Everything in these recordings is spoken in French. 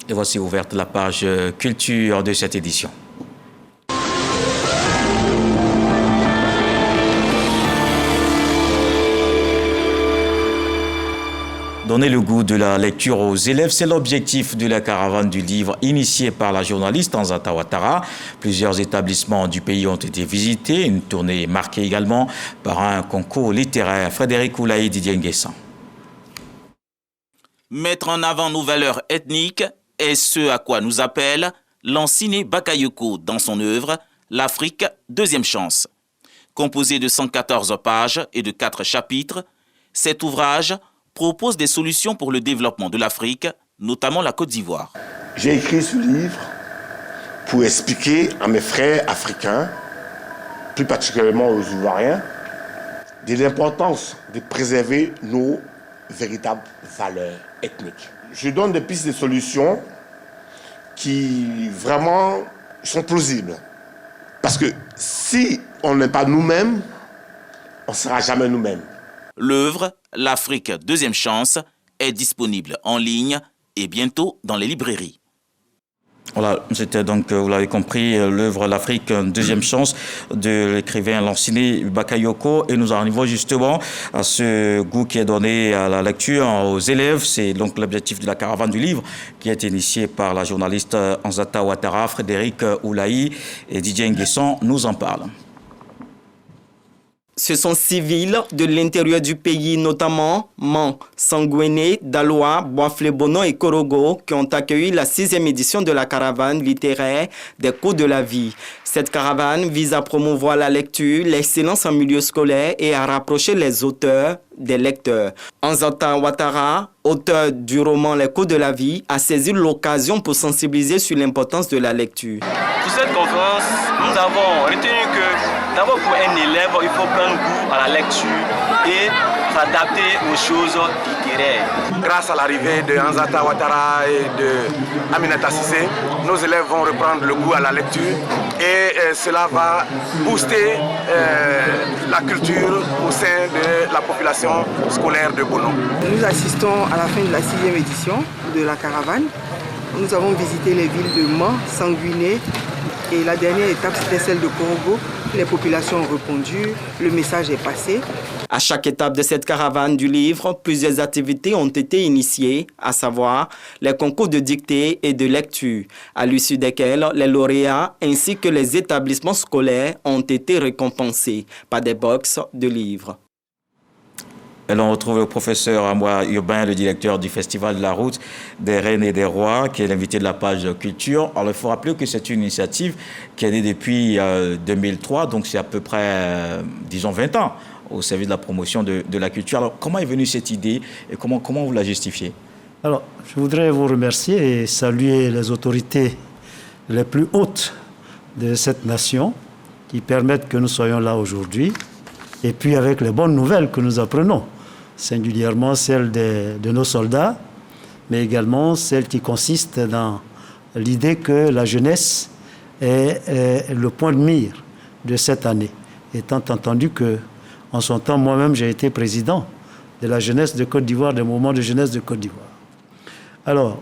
Et voici ouverte la page culture de cette édition. Donner le goût de la lecture aux élèves, c'est l'objectif de la caravane du livre initiée par la journaliste Anzata Ouattara. Plusieurs établissements du pays ont été visités, une tournée marquée également par un concours littéraire. Frédéric Oulaï, Didier Nguessan. Mettre en avant nos valeurs ethniques est ce à quoi nous appelle Lansine Bakayoko dans son œuvre « L'Afrique, deuxième chance ». Composé de 114 pages et de 4 chapitres, cet ouvrage propose des solutions pour le développement de l'Afrique, notamment la Côte d'Ivoire. J'ai écrit ce livre pour expliquer à mes frères africains, plus particulièrement aux Ivoiriens, de l'importance de préserver nos véritables valeurs ethniques. Je donne des pistes de solutions qui vraiment sont plausibles. Parce que si on n'est pas nous-mêmes, on ne sera jamais nous-mêmes. L'œuvre « L'Afrique, deuxième chance » est disponible en ligne et bientôt dans les librairies. Voilà, c'était donc, vous l'avez compris, l'œuvre L'Afrique, deuxième chance de l'écrivain Lansine Bakayoko. Et nous arrivons justement à ce goût qui est donné à la lecture aux élèves. C'est donc l'objectif de la caravane du livre qui est initiée par la journaliste Anzata Ouattara. Frédéric Oulaï et Didier Nguessan nous en parlent. Ce sont 6 villes de l'intérieur du pays, notamment Man, Sangouéné, Daloa, Bois-Flebono et Korogo, qui ont accueilli la 6e édition de la caravane littéraire des cours de la vie. Cette caravane vise à promouvoir la lecture, l'excellence en milieu scolaire et à rapprocher les auteurs des lecteurs. Anzata Ouattara, auteur du roman Les cours de la vie, a saisi l'occasion pour sensibiliser sur l'importance de la lecture. Pour cette conférence, nous avons retenu que d'abord pour un élève, il faut prendre goût à la lecture et s'adapter aux choses littéraires. Grâce à l'arrivée de Anzata Ouattara et de Aminata Cissé, nos élèves vont reprendre le goût à la lecture et cela va booster la culture au sein de la population scolaire de Bono. Nous assistons à la fin de la 6e édition de la caravane. Nous avons visité les villes de Man, Sangouéné et la dernière étape c'était celle de Korogo. Les populations ont répondu, le message est passé. À chaque étape de cette caravane du livre, plusieurs activités ont été initiées, à savoir les concours de dictée et de lecture, à l'issue desquels les lauréats ainsi que les établissements scolaires ont été récompensés par des box de livres. Et l'on retrouve le professeur Amoua Urbain, le directeur du Festival de la Route des Reines et des Rois, qui est l'invité de la page culture. Alors, il faut rappeler que c'est une initiative qui est née depuis 2003, donc c'est à peu près, disons, 20 ans au service de la promotion de la culture. Alors, comment est venue cette idée et comment vous la justifiez? Alors, je voudrais vous remercier et saluer les autorités les plus hautes de cette nation qui permettent que nous soyons là aujourd'hui, et puis avec les bonnes nouvelles que nous apprenons, singulièrement celles de nos soldats, mais également celles qui consistent dans l'idée que la jeunesse est le point de mire de cette année, étant entendu que, en son temps, moi-même, j'ai été président de la jeunesse de Côte d'Ivoire, des mouvements de jeunesse de Côte d'Ivoire. Alors,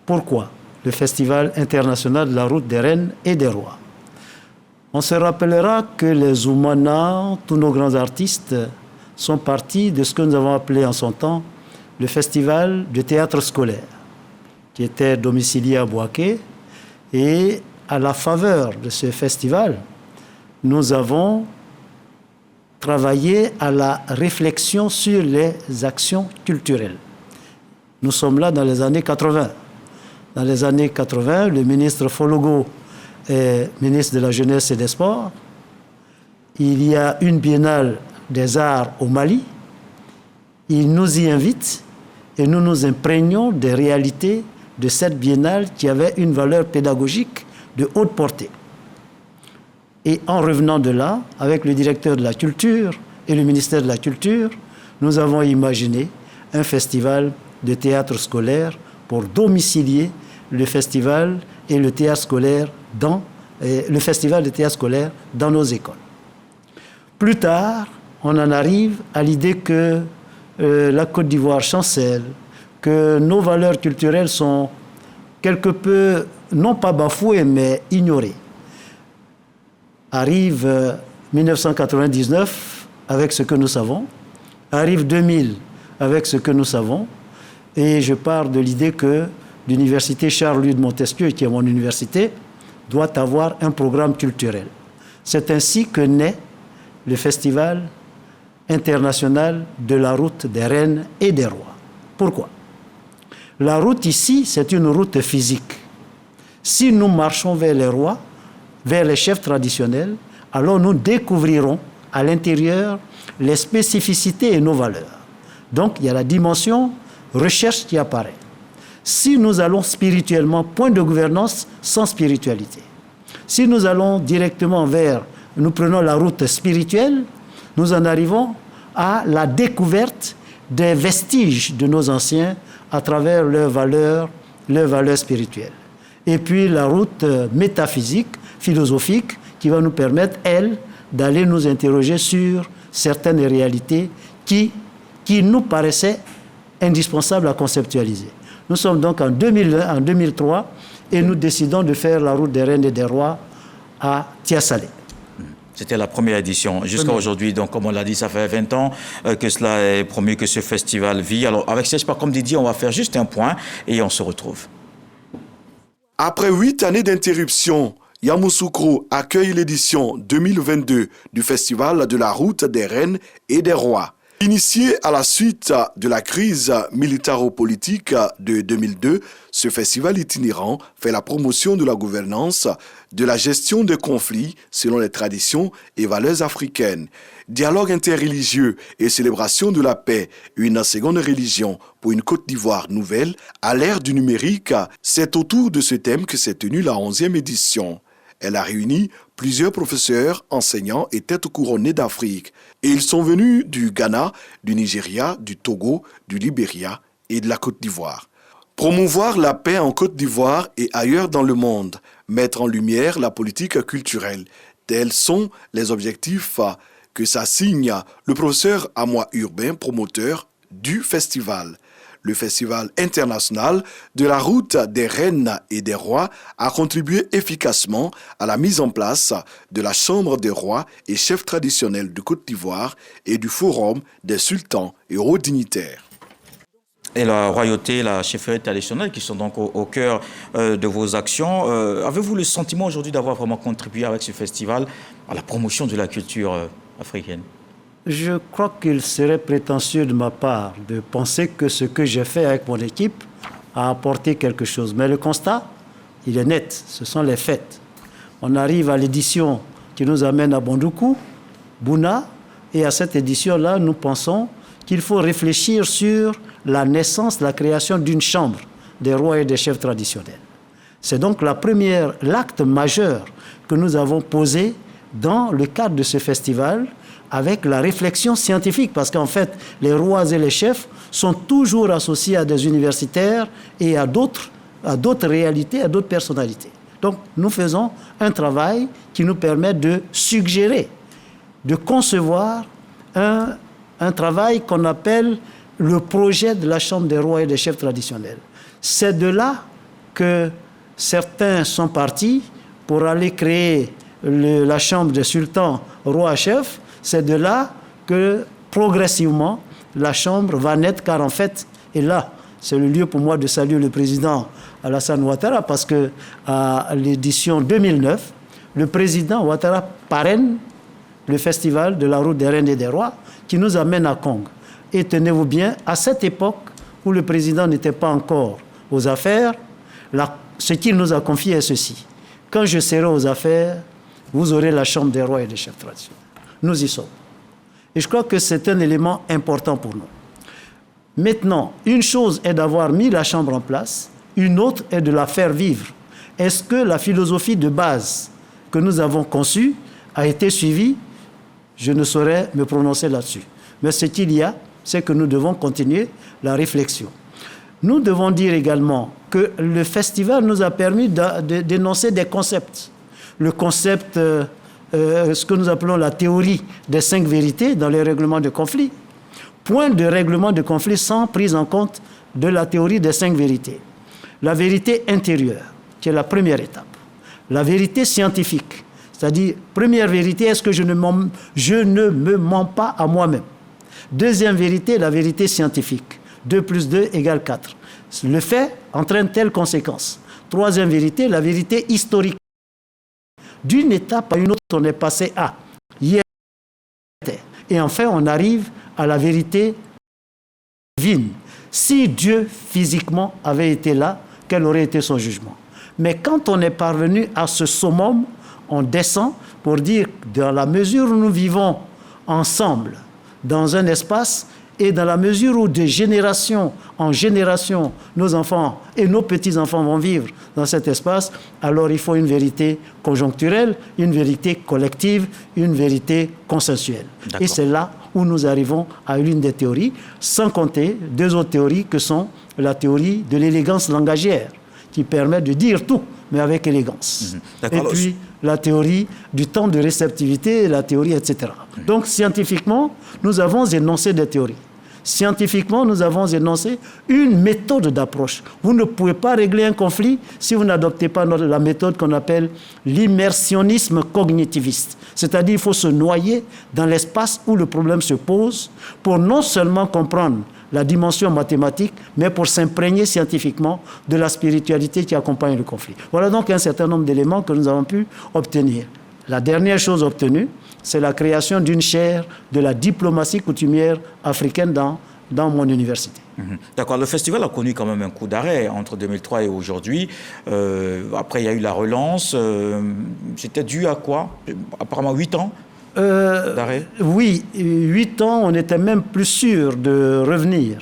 pourquoi le Festival international de la route des reines et des rois? On se rappellera que les Oumana, tous nos grands artistes, sont partis de ce que nous avons appelé en son temps le Festival de théâtre scolaire, qui était domicilié à Bouaké. Et à la faveur de ce festival, nous avons travaillé à la réflexion sur les actions culturelles. Nous sommes là dans les années 80. Dans les années 80, le ministre Fologo est ministre de la Jeunesse et des Sports. Il y a une biennale des arts au Mali. Il nous y invite et nous nous imprégnons des réalités de cette biennale qui avait une valeur pédagogique de haute portée. Et en revenant de là, avec le directeur de la culture et le ministère de la Culture, nous avons imaginé un festival de théâtre scolaire pour domicilier le festival et le théâtre scolaire dans nos écoles. Plus tard, on en arrive à l'idée que la Côte d'Ivoire chancelle, que nos valeurs culturelles sont quelque peu, non pas bafoué, mais ignoré. Arrive 1999 avec ce que nous savons, arrive 2000 avec ce que nous savons, et je pars de l'idée que l'université Charles-Louis de Montesquieu, qui est mon université, doit avoir un programme culturel. C'est ainsi que naît le Festival international de la route des reines et des rois. Pourquoi? La route ici, c'est une route physique. Si nous marchons vers les rois, vers les chefs traditionnels, alors nous découvrirons à l'intérieur les spécificités et nos valeurs. Donc, il y a la dimension recherche qui apparaît. Si nous allons spirituellement, point de gouvernance sans spiritualité. Si nous allons directement nous prenons la route spirituelle, nous en arrivons à la découverte des vestiges de nos anciens à travers leurs valeurs spirituelles. Et puis la route métaphysique, philosophique, qui va nous permettre, elle, d'aller nous interroger sur certaines réalités qui nous paraissaient indispensables à conceptualiser. Nous sommes donc en 2003 et nous décidons de faire la route des reines et des rois à Tiasalé. C'était la première édition. Jusqu'à aujourd'hui, donc, comme on l'a dit, ça fait 20 ans que cela est promu, que ce festival vit. Alors, avec CESPA, comme Didier, on va faire juste un point et on se retrouve. Après 8 années d'interruption, Yamoussoukro accueille l'édition 2022 du Festival de la route des reines et des rois. Initié à la suite de la crise militaro-politique de 2002, ce festival itinérant fait la promotion de la gouvernance, de la gestion des conflits selon les traditions et valeurs africaines, dialogue interreligieux et célébration de la paix, une seconde religion pour une Côte d'Ivoire nouvelle à l'ère du numérique. C'est autour de ce thème que s'est tenue la 11e édition. Elle a réuni plusieurs professeurs, enseignants et têtes couronnées d'Afrique. Et ils sont venus du Ghana, du Nigeria, du Togo, du Libéria et de la Côte d'Ivoire. Promouvoir la paix en Côte d'Ivoire et ailleurs dans le monde, mettre en lumière la politique culturelle. Tels sont les objectifs que s'assigne le professeur Amoa Urbain, promoteur du festival. Le Festival international de la route des reines et des rois a contribué efficacement à la mise en place de la Chambre des rois et chefs traditionnels de Côte d'Ivoire et du Forum des sultans et hauts dignitaires. Et la royauté, la chefferie traditionnelle qui sont donc au cœur de vos actions. Avez-vous le sentiment aujourd'hui d'avoir vraiment contribué avec ce festival à la promotion de la culture africaine ? Je crois qu'il serait prétentieux de ma part de penser que ce que j'ai fait avec mon équipe a apporté quelque chose. Mais le constat, il est net, ce sont les faits. On arrive à l'édition qui nous amène à Bondoukou, Bouna, et à cette édition-là, nous pensons qu'il faut réfléchir sur la naissance, la création d'une chambre des rois et des chefs traditionnels. C'est donc l'acte majeur que nous avons posé dans le cadre de ce festival, avec la réflexion scientifique, parce qu'en fait, les rois et les chefs sont toujours associés à des universitaires et à d'autres réalités, à d'autres personnalités. Donc, nous faisons un travail qui nous permet de suggérer, de concevoir un travail qu'on appelle le projet de la Chambre des rois et des chefs traditionnels. C'est de là que certains sont partis pour aller créer la Chambre des sultans, rois, chefs. C'est de là que, progressivement, la Chambre va naître, car en fait, et là, c'est le lieu pour moi de saluer le président Alassane Ouattara, parce qu'à l'édition 2009, le président Ouattara parraine le festival de la route des reines et des rois qui nous amène à Kong. Et tenez-vous bien, à cette époque où le président n'était pas encore aux affaires, ce qu'il nous a confié est ceci. Quand je serai aux affaires, vous aurez la Chambre des rois et des chefs traditionnels. Nous y sommes. Et je crois que c'est un élément important pour nous. Maintenant, une chose est d'avoir mis la Chambre en place, une autre est de la faire vivre. Est-ce que la philosophie de base que nous avons conçue a été suivie? Je ne saurais me prononcer là-dessus. Mais ce qu'il y a, c'est que nous devons continuer la réflexion. Nous devons dire également que le festival nous a permis d'énoncer des concepts. Le concept, ce que nous appelons la théorie des 5 vérités dans les règlements de conflit. Point de règlement de conflit sans prise en compte de la théorie des 5 vérités. La vérité intérieure, qui est la première étape. La vérité scientifique, c'est-à-dire, première vérité, est-ce que je ne me mens pas à moi-même? Deuxième vérité, la vérité scientifique. 2 plus 2 égale 4. Le fait entraîne telle conséquence. Troisième vérité, la vérité historique. D'une étape à une autre, on est passé à hier. Et enfin, on arrive à la vérité divine. Si Dieu physiquement avait été là, quel aurait été son jugement? Mais quand on est parvenu à ce summum, on descend pour dire, dans la mesure où nous vivons ensemble, dans un espace, et dans la mesure où de génération en génération, nos enfants et nos petits-enfants vont vivre dans cet espace, alors il faut une vérité conjoncturelle, une vérité collective, une vérité consensuelle. Et c'est là où nous arrivons à l'une des théories, sans compter 2 autres théories que sont la théorie de l'élégance langagière, qui permet de dire tout, mais avec élégance. Et puis la théorie du temps de réceptivité, la théorie, etc. Donc scientifiquement, nous avons énoncé des théories. Scientifiquement, nous avons énoncé une méthode d'approche. Vous ne pouvez pas régler un conflit si vous n'adoptez pas la méthode qu'on appelle l'immersionnisme cognitiviste. C'est-à-dire qu'il faut se noyer dans l'espace où le problème se pose pour non seulement comprendre la dimension mathématique, mais pour s'imprégner scientifiquement de la spiritualité qui accompagne le conflit. Voilà donc un certain nombre d'éléments que nous avons pu obtenir. La dernière chose obtenue, c'est la création d'une chaire de la diplomatie coutumière africaine dans mon université. D'accord. Le festival a connu quand même un coup d'arrêt entre 2003 et aujourd'hui. Après, il y a eu la relance. C'était dû à quoi? Apparemment 8 ans d'arrêt. Oui, 8 ans, on était même plus sûr de revenir.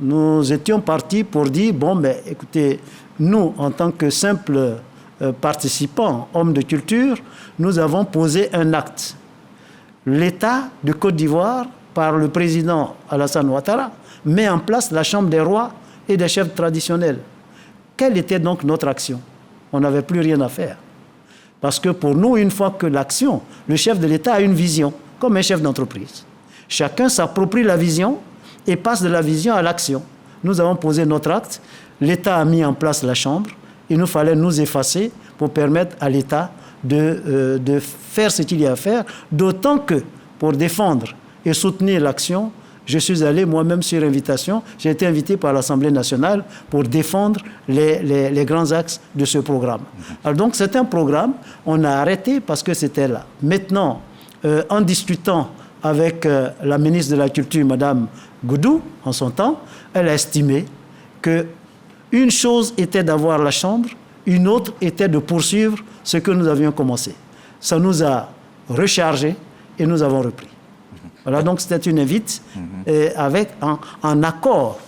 Nous étions partis pour dire, bon, mais écoutez, nous, en tant que simples participants, hommes de culture, nous avons posé un acte. L'État de Côte d'Ivoire, par le président Alassane Ouattara, met en place la Chambre des rois et des chefs traditionnels. Quelle était donc notre action? On n'avait plus rien à faire. Parce que pour nous, une fois que l'action, le chef de l'État a une vision, comme un chef d'entreprise. Chacun s'approprie la vision et passe de la vision à l'action. Nous avons posé notre acte, l'État a mis en place la Chambre, il nous fallait nous effacer pour permettre à l'État de faire ce qu'il y a à faire, d'autant que pour défendre et soutenir l'action, je suis allé moi-même sur invitation, j'ai été invité par l'Assemblée nationale pour défendre les grands axes de ce programme. Alors donc c'est un programme, on a arrêté parce que c'était là. Maintenant, en discutant avec la ministre de la Culture, Madame Goudou, en son temps, elle a estimé qu'une chose était d'avoir la Chambre, une autre était de poursuivre ce que nous avions commencé. Ça nous a rechargé et nous avons repris. Voilà, donc c'était une invite avec un accord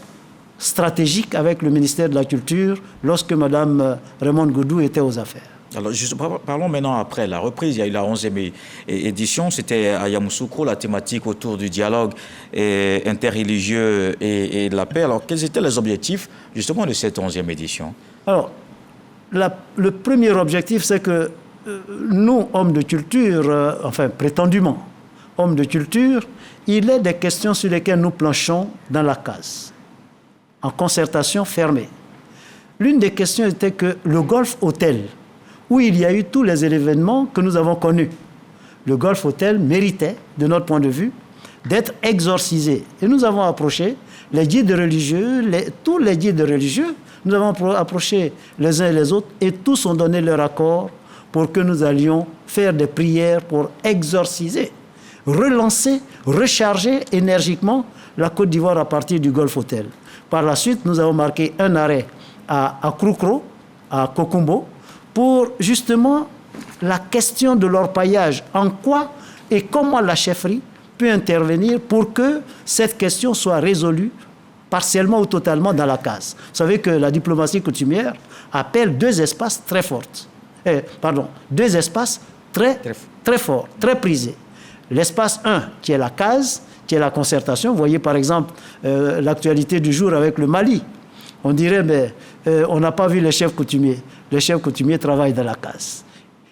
stratégique avec le ministère de la Culture lorsque Mme Raymonde Goudou était aux affaires. Alors, parlons maintenant après la reprise. Il y a eu la 11e édition. C'était à Yamoussoukro, la thématique autour du dialogue interreligieux et de la paix. Alors, quels étaient les objectifs justement de cette 11e édition? Alors, le premier objectif, c'est que nous, hommes de culture, enfin prétendument hommes de culture, il est des questions sur lesquelles nous planchons dans la case, en concertation fermée. L'une des questions était que le Golf Hotel, où il y a eu tous les événements que nous avons connus, le Golf Hotel méritait, de notre point de vue, d'être exorcisé. Et nous avons approché les guides religieux, tous les guides religieux, nous avons approché les uns et les autres et tous ont donné leur accord pour que nous allions faire des prières pour exorciser, relancer, recharger énergiquement la Côte d'Ivoire à partir du Golf Hotel. Par la suite, nous avons marqué un arrêt à Kroukro, à Kokumbo, pour justement la question de l'orpaillage. En quoi et comment la chefferie peut intervenir pour que cette question soit résolue partiellement ou totalement dans la case. Vous savez que la diplomatie coutumière appelle deux espaces très forts. Deux espaces très forts, très prisés. L'espace 1, qui est la case, qui est la concertation. Vous voyez par exemple l'actualité du jour avec le Mali. On dirait, mais on n'a pas vu les chefs coutumiers. Les chefs coutumiers travaillent dans la case.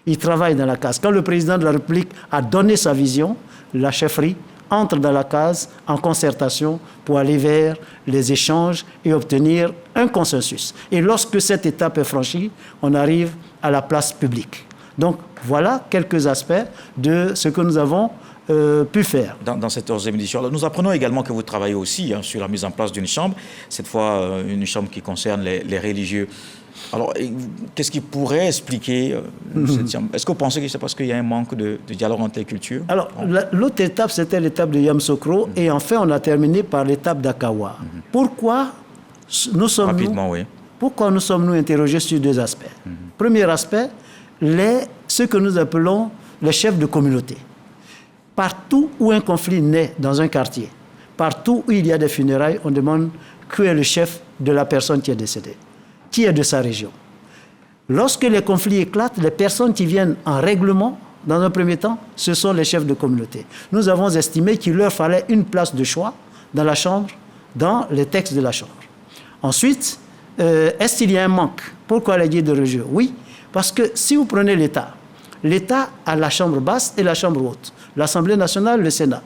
Ils travaillent dans la case. Quand le président de la République a donné sa vision, la chefferie entrent dans la case en concertation pour aller vers les échanges et obtenir un consensus. Et lorsque cette étape est franchie, on arrive à la place publique. Donc voilà quelques aspects de ce que nous avons pu faire. Dans cette 11e édition, alors, nous apprenons également que vous travaillez aussi sur la mise en place d'une chambre, cette fois une chambre qui concerne les religieux. Alors, qu'est-ce qui pourrait expliquer cette chambre? Est-ce que vous pensez que c'est parce qu'il y a un manque de dialogue entre les cultures? Alors, l'autre étape, c'était l'étape de Yamoussoukro, et enfin, on a terminé par l'étape d'Akawa. Pourquoi nous sommes-nous interrogés sur deux aspects? Premier aspect, ce que nous appelons les chefs de communauté. Partout où un conflit naît dans un quartier, partout où il y a des funérailles, on demande qui est le chef de la personne qui est décédée, qui est de sa région. Lorsque les conflits éclatent, les personnes qui viennent en règlement, dans un premier temps, ce sont les chefs de communauté. Nous avons estimé qu'il leur fallait une place de choix dans la chambre, dans les textes de la chambre. Ensuite, est-ce qu'il y a un manque? Pourquoi les guides religieux? Oui, parce que si vous prenez l'État a la chambre basse et la chambre haute, l'Assemblée nationale, le Sénat.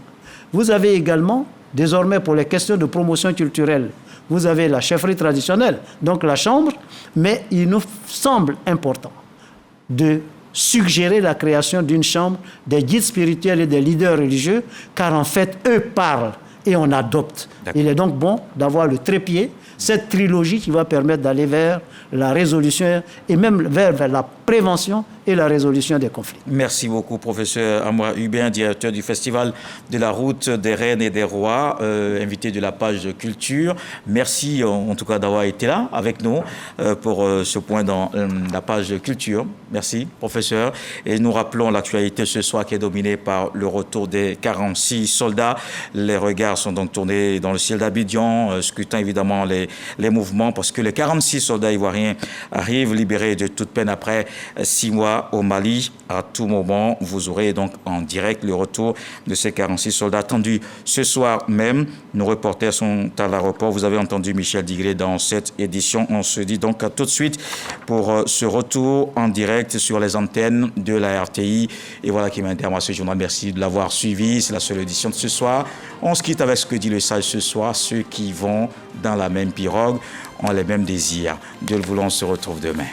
Vous avez également, désormais pour les questions de promotion culturelle, vous avez la chefferie traditionnelle, donc la chambre, mais il nous semble important de suggérer la création d'une chambre des guides spirituels et des leaders religieux, car en fait, eux parlent et on adopte. Il est donc bon d'avoir le trépied, cette trilogie qui va permettre d'aller vers la résolution et même vers la prévention et la résolution des conflits. Merci beaucoup, professeur Amoura Hubin, directeur du Festival de la Route des Reines et des Rois, invité de la page Culture. Merci en tout cas d'avoir été là avec nous pour ce point dans la page Culture. Merci, professeur. Et nous rappelons l'actualité ce soir qui est dominée par le retour des 46 soldats. Les regards sont donc tournés dans le ciel d'Abidjan, scrutant évidemment les mouvements, parce que les 46 soldats ivoiriens arrivent libérés de toute peine après 6 mois au Mali. À tout moment, vous aurez donc en direct le retour de ces 46 soldats attendus ce soir même. Nos reporters sont à l'aéroport. Vous avez entendu Michel Digré dans cette édition. On se dit donc à tout de suite pour ce retour en direct sur les antennes de la RTI. Et voilà qui m'intéresse à ce journal. Merci de l'avoir suivi. C'est la seule édition de ce soir. On se quitte avec ce que dit le sage ce soir. Ceux qui vont dans la même pirogue ont les mêmes désirs. Dieu le voulant, on se retrouve demain.